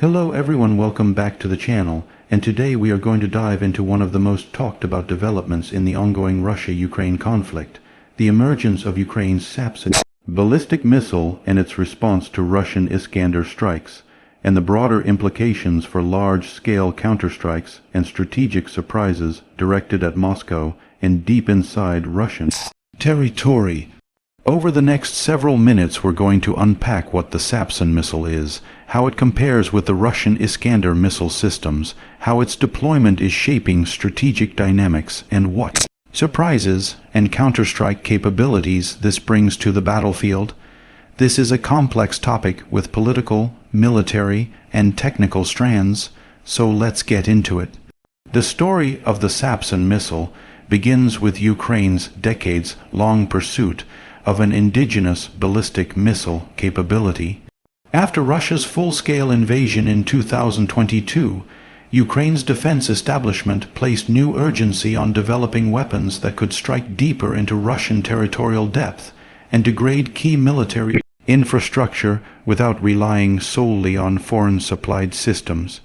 Hello everyone, welcome back to the channel, and today we are going to dive into one of the most talked about developments in the ongoing Russia-Ukraine conflict, the emergence of Ukraine's Sapsan ballistic missile and its response to Russian Iskander strikes, and the broader implications for large-scale counterstrikes and strategic surprises directed at Moscow and deep inside Russian territory. Over the next several minutes we're going to unpack what the Sapsan missile is, how it compares with the Russian Iskander missile systems, how its deployment is shaping strategic dynamics, and what surprises and counterstrike capabilities this brings to the battlefield. This is a complex topic with political, military, and technical strands, so let's get into it. The story of the Sapsan missile begins with Ukraine's decades-long pursuit of an indigenous ballistic missile capability. After Russia's full-scale invasion in 2022, Ukraine's defense establishment placed new urgency on developing weapons that could strike deeper into Russian territorial depth and degrade key military infrastructure without relying solely on foreign-supplied systems.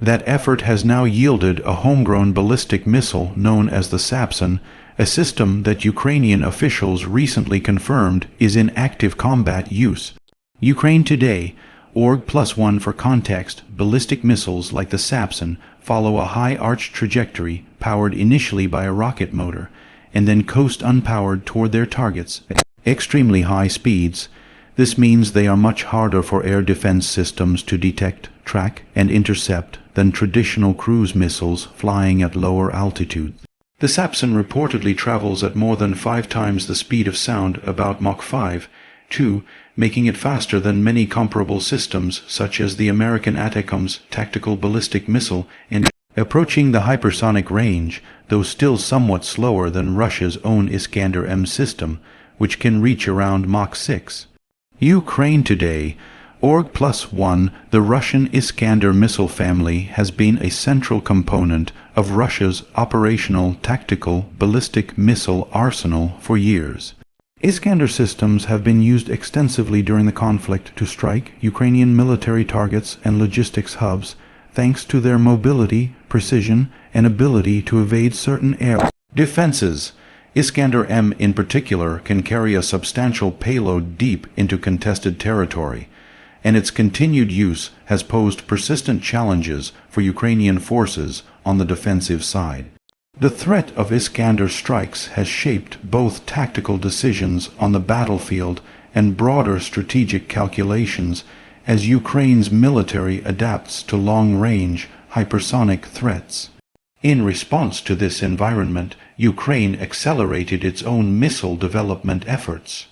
That effort has now yielded a homegrown ballistic missile known as the Sapsan, a system that Ukrainian officials recently confirmed is in active combat use. Ukraine Today, org+1 for context, ballistic missiles like the Sapsan follow a high arch trajectory powered initially by a rocket motor, and then coast unpowered toward their targets at extremely high speeds. This means they are much harder for air defense systems to detect, track, and intercept than traditional cruise missiles flying at lower altitudes. The Sapsan reportedly travels at more than 5 times the speed of sound, about Mach 5, making it faster than many comparable systems such as the American ATACMS tactical ballistic missile, and approaching the hypersonic range, though still somewhat slower than Russia's own Iskander-M system, which can reach around Mach 6. Ukraine Today, org+1, the Russian Iskander missile family has been a central component of Russia's operational tactical ballistic missile arsenal for years. Iskander systems have been used extensively during the conflict to strike Ukrainian military targets and logistics hubs, thanks to their mobility, precision, and ability to evade certain air defenses. Iskander-M in particular can carry a substantial payload deep into contested territory, and its continued use has posed persistent challenges for Ukrainian forces on the defensive side. The threat of Iskander strikes has shaped both tactical decisions on the battlefield and broader strategic calculations as Ukraine's military adapts to long-range, hypersonic threats. In response to this environment, Ukraine accelerated its own missile development efforts.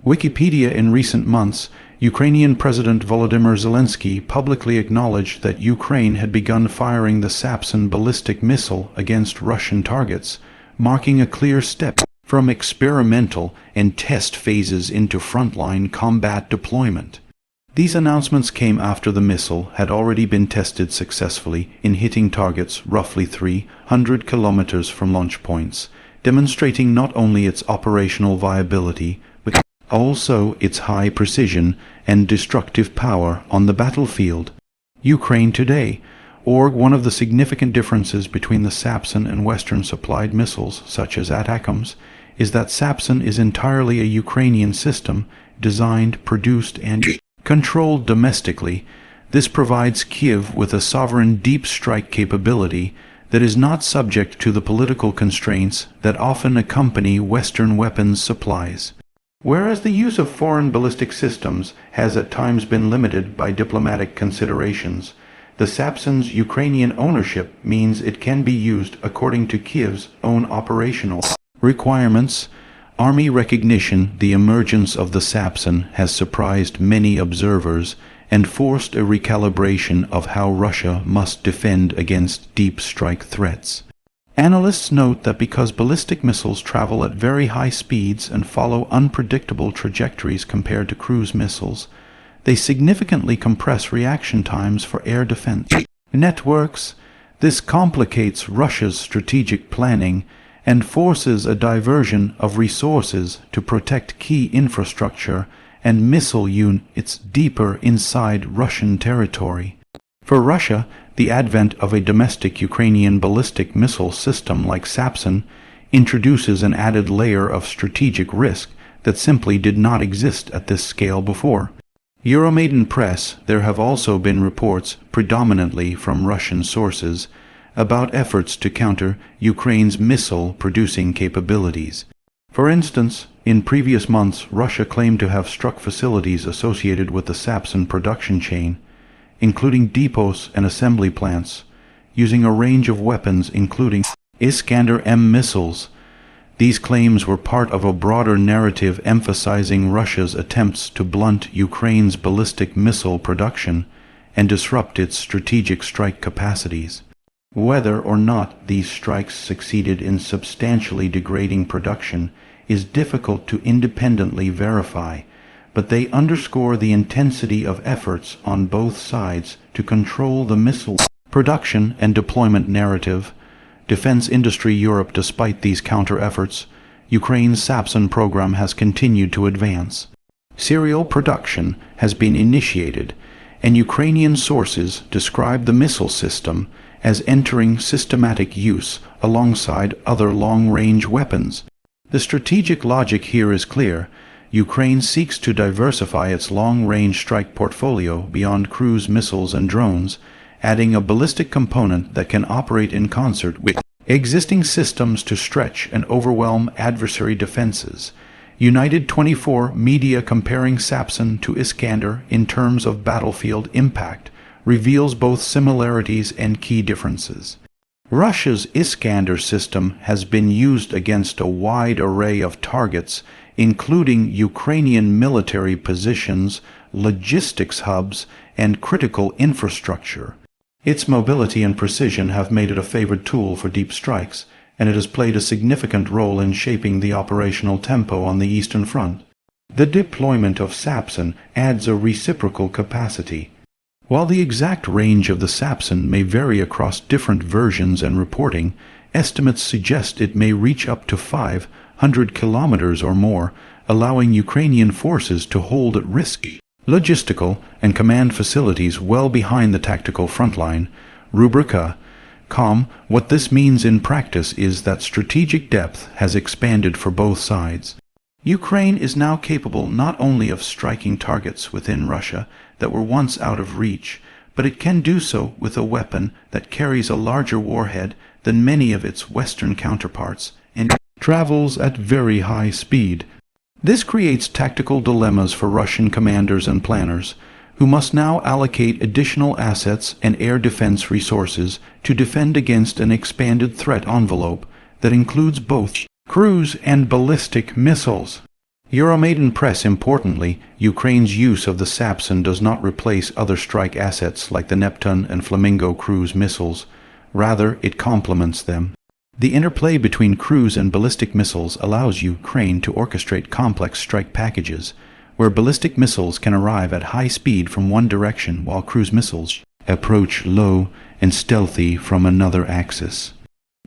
Wikipedia in recent months, Ukrainian President Volodymyr Zelensky publicly acknowledged that Ukraine had begun firing the Sapsan ballistic missile against Russian targets, marking a clear step from experimental and test phases into frontline combat deployment. These announcements came after the missile had already been tested successfully in hitting targets roughly 300 kilometers from launch points, demonstrating not only its operational viability, but also its high precision and destructive power on the battlefield. Ukraine Today, one of the significant differences between the Sapsan and Western-supplied missiles, such as ATACMS, is that Sapsan is entirely a Ukrainian system, designed, produced, and controlled domestically. This provides Kiev with a sovereign deep strike capability that is not subject to the political constraints that often accompany Western weapons supplies. Whereas the use of foreign ballistic systems has at times been limited by diplomatic considerations, the Sapsan's Ukrainian ownership means it can be used according to Kiev's own operational requirements. Army recognition. The emergence of the Sapsan has surprised many observers and forced a recalibration of how Russia must defend against deep strike threats. Analysts note that because ballistic missiles travel at very high speeds and follow unpredictable trajectories compared to cruise missiles, they significantly compress reaction times for air defense networks. This complicates Russia's strategic planning and forces a diversion of resources to protect key infrastructure and missile units deeper inside Russian territory. For Russia, the advent of a domestic Ukrainian ballistic missile system like Sapsan introduces an added layer of strategic risk that simply did not exist at this scale before. Euromaidan Press, there have also been reports, predominantly from Russian sources, about efforts to counter Ukraine's missile-producing capabilities. For instance, in previous months, Russia claimed to have struck facilities associated with the Sapsan production chain, including depots and assembly plants, using a range of weapons including Iskander M missiles. These claims were part of a broader narrative emphasizing Russia's attempts to blunt Ukraine's ballistic missile production and disrupt its strategic strike capacities. Whether or not these strikes succeeded in substantially degrading production is difficult to independently verify, but they underscore the intensity of efforts on both sides to control the missile production and deployment narrative. Defense industry Europe. Despite these counter-efforts, Ukraine's Sapsan program has continued to advance. Serial production has been initiated, and Ukrainian sources describe the missile system as entering systematic use alongside other long-range weapons. The strategic logic here is clear. Ukraine seeks to diversify its long-range strike portfolio beyond cruise missiles and drones, adding a ballistic component that can operate in concert with existing systems to stretch and overwhelm adversary defenses. United 24 media comparing Sapsan to Iskander in terms of battlefield impact reveals both similarities and key differences. Russia's Iskander system has been used against a wide array of targets, including Ukrainian military positions, logistics hubs, and critical infrastructure. Its mobility and precision have made it a favored tool for deep strikes, and it has played a significant role in shaping the operational tempo on the Eastern Front. The deployment of Sapsan adds a reciprocal capacity. While the exact range of the Sapsan may vary across different versions and reporting, estimates suggest it may reach up to 500 kilometers or more, allowing Ukrainian forces to hold at risky logistical and command facilities well behind the tactical frontline. Rubrica.com. What this means in practice is that strategic depth has expanded for both sides. Ukraine is now capable not only of striking targets within Russia that were once out of reach, but it can do so with a weapon that carries a larger warhead than many of its Western counterparts and travels at very high speed. This creates tactical dilemmas for Russian commanders and planners, who must now allocate additional assets and air defense resources to defend against an expanded threat envelope that includes both cruise and ballistic missiles. Euromaidan Press. Importantly, Ukraine's use of the Sapsan does not replace other strike assets like the Neptune and Flamingo cruise missiles. Rather, it complements them. The interplay between cruise and ballistic missiles allows Ukraine to orchestrate complex strike packages, where ballistic missiles can arrive at high speed from one direction while cruise missiles approach low and stealthy from another axis.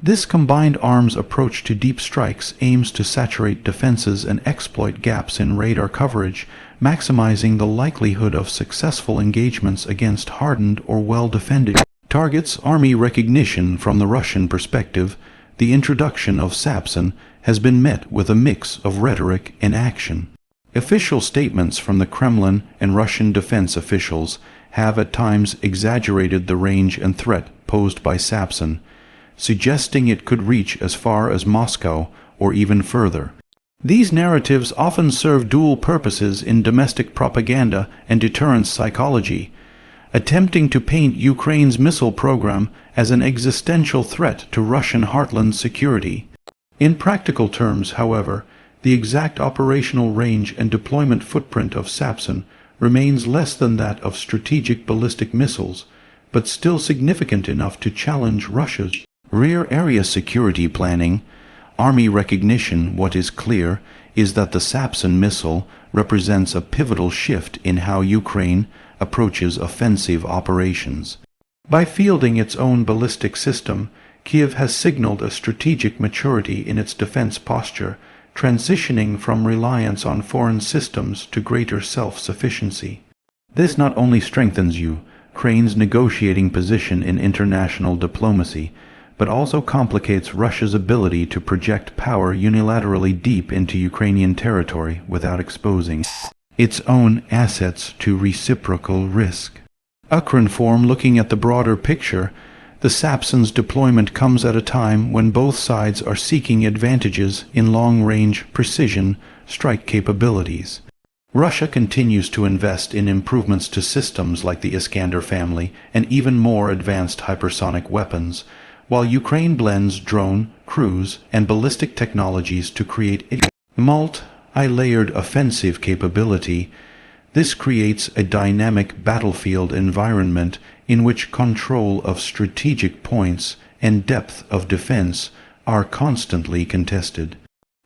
This combined arms approach to deep strikes aims to saturate defenses and exploit gaps in radar coverage, maximizing the likelihood of successful engagements against hardened or well-defended targets. Army recognition. From the Russian perspective, the introduction of Sapsan has been met with a mix of rhetoric and action. Official statements from the Kremlin and Russian defense officials have at times exaggerated the range and threat posed by Sapsan, suggesting it could reach as far as Moscow or even further. These narratives often serve dual purposes in domestic propaganda and deterrence psychology, attempting to paint Ukraine's missile program as an existential threat to Russian heartland security. In practical terms, however, the exact operational range and deployment footprint of Sapsan remains less than that of strategic ballistic missiles, but still significant enough to challenge Russia's rear area security planning. Army recognition. What is clear is that the Sapsan missile represents a pivotal shift in how Ukraine approaches offensive operations. By fielding its own ballistic system, Kiev has signaled a strategic maturity in its defense posture, transitioning from reliance on foreign systems to greater self-sufficiency. This not only strengthens Ukraine's negotiating position in international diplomacy, but also complicates Russia's ability to project power unilaterally deep into Ukrainian territory without exposing its own assets to reciprocal risk. Ukrinform, looking at the broader picture, the Sapsan's deployment comes at a time when both sides are seeking advantages in long-range precision strike capabilities. Russia continues to invest in improvements to systems like the Iskander family and even more advanced hypersonic weapons, while Ukraine blends drone, cruise, and ballistic technologies to create a multi-layered offensive capability. This creates a dynamic battlefield environment in which control of strategic points and depth of defense are constantly contested.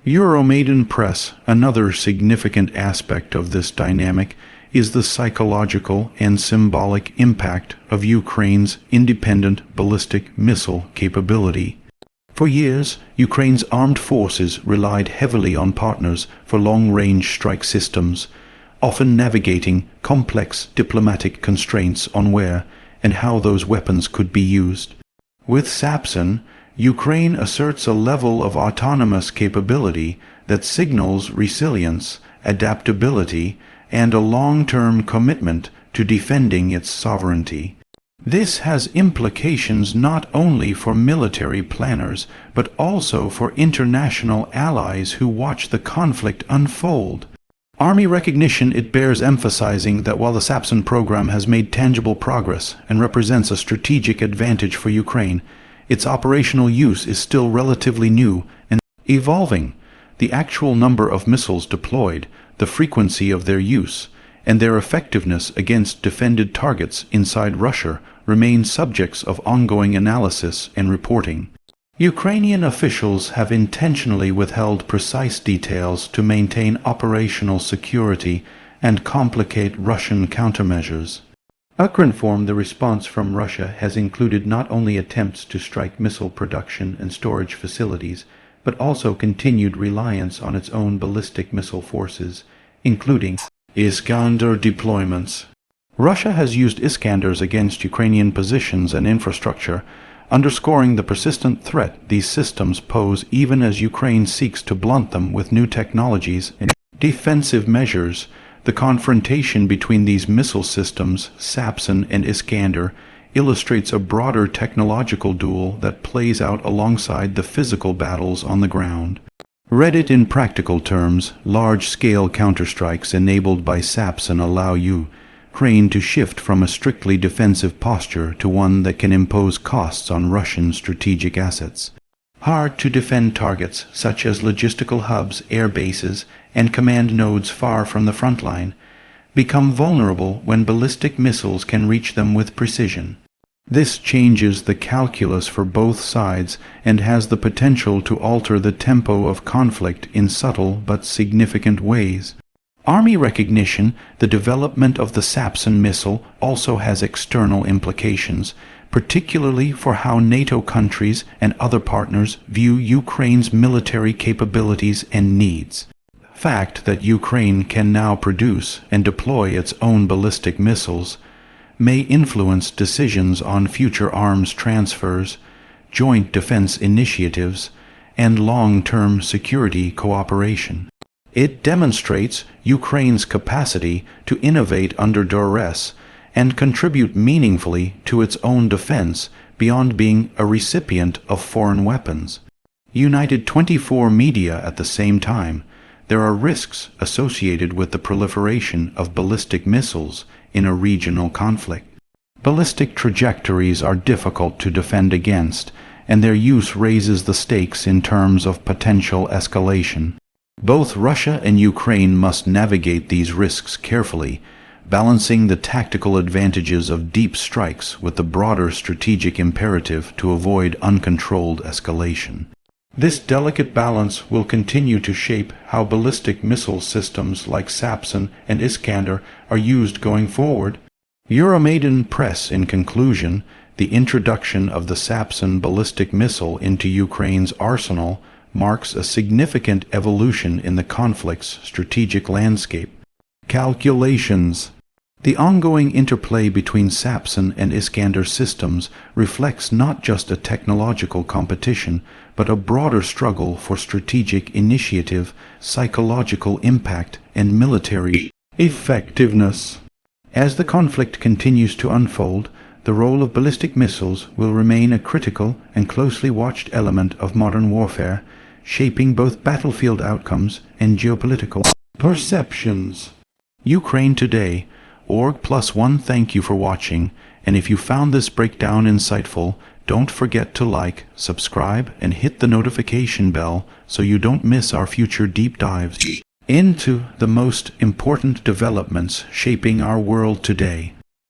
Euromaidan Press, another significant aspect of this dynamic, is the psychological and symbolic impact of Ukraine's independent ballistic missile capability. For years, Ukraine's armed forces relied heavily on partners for long-range strike systems, often navigating complex diplomatic constraints on where and how those weapons could be used. With Sapsan, Ukraine asserts a level of autonomous capability that signals resilience, adaptability, and a long-term commitment to defending its sovereignty. This has implications not only for military planners, but also for international allies who watch the conflict unfold. Army recognition. It bears emphasizing that while the Sapsan program has made tangible progress and represents a strategic advantage for Ukraine, its operational use is still relatively new and evolving. The actual number of missiles deployed, the frequency of their use, and their effectiveness against defended targets inside Russia remain subjects of ongoing analysis and reporting. Ukrainian officials have intentionally withheld precise details to maintain operational security and complicate Russian countermeasures. Ukrinform, the response from Russia has included not only attempts to strike missile production and storage facilities, but also continued reliance on its own ballistic missile forces, including Iskander deployments. Russia has used Iskanders against Ukrainian positions and infrastructure, underscoring the persistent threat these systems pose even as Ukraine seeks to blunt them with new technologies and defensive measures. The confrontation between these missile systems, Sapsan and Iskander, illustrates a broader technological duel that plays out alongside the physical battles on the ground. Read it in practical terms, large-scale counterstrikes enabled by Sapsan allow Ukraine to shift from a strictly defensive posture to one that can impose costs on Russian strategic assets. Hard-to-defend targets, such as logistical hubs, air bases, and command nodes far from the front line, become vulnerable when ballistic missiles can reach them with precision. This changes the calculus for both sides and has the potential to alter the tempo of conflict in subtle but significant ways. Army recognition. The development of the Sapsan missile also has external implications, particularly for how NATO countries and other partners view Ukraine's military capabilities and needs. The fact that Ukraine can now produce and deploy its own ballistic missiles may influence decisions on future arms transfers, joint defense initiatives, and long-term security cooperation. It demonstrates Ukraine's capacity to innovate under duress and contribute meaningfully to its own defense beyond being a recipient of foreign weapons. United 24 media. At the same time, there are risks associated with the proliferation of ballistic missiles in a regional conflict. Ballistic trajectories are difficult to defend against, and their use raises the stakes in terms of potential escalation. Both Russia and Ukraine must navigate these risks carefully, balancing the tactical advantages of deep strikes with the broader strategic imperative to avoid uncontrolled escalation. This delicate balance will continue to shape how ballistic missile systems like Sapsan and Iskander are used going forward. Euromaidan Press. In conclusion, the introduction of the Sapsan ballistic missile into Ukraine's arsenal marks a significant evolution in the conflict's strategic landscape. Calculations. The ongoing interplay between Sapsan and Iskander systems reflects not just a technological competition, but a broader struggle for strategic initiative, psychological impact, and military effectiveness. As the conflict continues to unfold, the role of ballistic missiles will remain a critical and closely watched element of modern warfare, shaping both battlefield outcomes and geopolitical perceptions. Ukraine Today, org+1 thank you for watching, and if you found this breakdown insightful, don't forget to like, subscribe, and hit the notification bell so you don't miss our future deep dives into the most important developments shaping our world today.